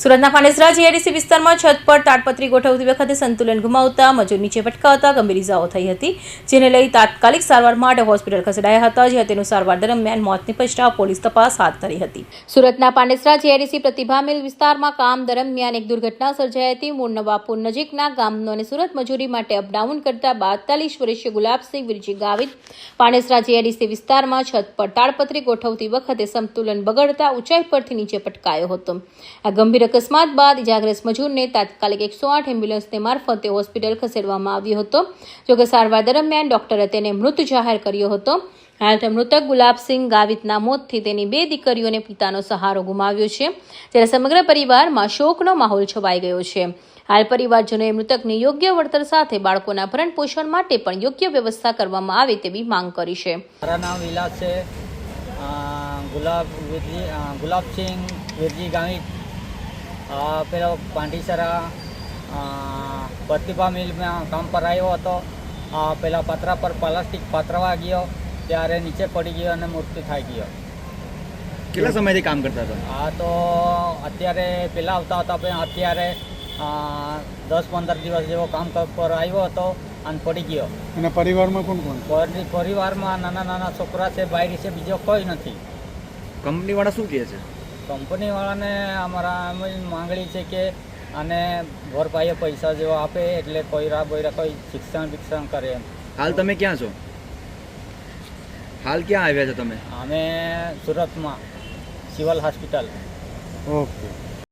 સુરતના પાંડેસરા જીઆઈડીસી વિસ્તારમાં છત પર તાડપત્રી ગોઠવતી વખતે સંતુલન ગુમાવતા મજૂર નીચે પટકાવતા ગંભીર ઇજાઓ થઈ હતી, જેને લઈ તાત્કાલિક સારવાર માટે હોસ્પિટલ ખસેડાયા હતા, જ્યાં તેનું સારવાર દરમિયાન મોત નિપજતા પોલીસ તપાસ હાથ ધરી હતી. સુરતના પાંડેસરા જીઆઈડીસી પ્રતિભા મિલ વિસ્તારમાં કામ દરમિયાન એક દુર્ઘટના સર્જાઈ હતી. મૂળ નવાપુર નજીકના ગામનો અને સુરત મજૂરી માટે અપડાઉન કરતા 42 વર્ષીય ગુલાબસિંહ વિરજી ગાવિત પાંડેસરા જીઆઈડીસી વિસ્તારમાં છત પર તાડપત્રી ગોઠવતી વખતે સંતુલન બગડતા ઊંચાઈ પરથી નીચે પટકાયો હતો. આ ગંભીર અકસ્માત બાદ ઇજાગ્રસ્ત મજૂરને તાત્કાલિક 108 એમ્બ્યુલન્સને મારફતે હોસ્પિટલ ખસેડવામાં આવ્યો હતો. જોકે સારવાર દરમિયાન ડોક્ટરે તેને મૃત જાહેર કર્યો હતો. હાલ મૃતક ગુલાબસિંહ ગાવિતના મોતથી તેની 2 દીકરીઓને પિતાનો સહારો ગુમાવ્યો છે, જ્યારે સમગ્ર પરિવારમાં શોકનો માહોલ છવાઈ ગયો છે. હાલ પરિવારજનોએ મૃતકને યોગ્ય વળતર સાથે બાળકોના ભરણ પોષણ માટે પણ યોગ્ય વ્યવસ્થા કરવામાં આવે તેવી માંગ કરી છે. મારા નામ વિલાસ છે. ગુલાબસિંહ વિરજી ગાવિત પેલો પાંડેસરા પ્રતિભા મિલમાં કામ પર આવ્યો હતો. પેલા પતરા પર પ્લાસ્ટિક પાથરવા ગયો ત્યારે નીચે પડી ગયો અને મૃત્યુ થઈ ગયો. કેટલા સમયથી કામ કરતા હતા? તો અત્યારે પહેલાં આવતા હતા, પણ અત્યારે 10-15 દિવસ જેવો કામ પર આવ્યો હતો અને પડી ગયો. અને પરિવારમાં કોણ કોણ? પરિવારમાં નાના છોકરા છે, બાયરી છે, બીજો કોઈ નથી. કંપનીવાળા શું કહે છે? કંપનીવાળાને અમારા એમ માંગણી છે કે આને ભરપાઈએ પૈસા જેવો આપે, એટલે કોઈરા કોઈ શિક્ષણ કરે એમ. હાલ તમે ક્યાં છો? હાલ ક્યાં આવ્યા છો તમે? અમે સુરતમાં સિવિલ હોસ્પિટલ. ઓકે.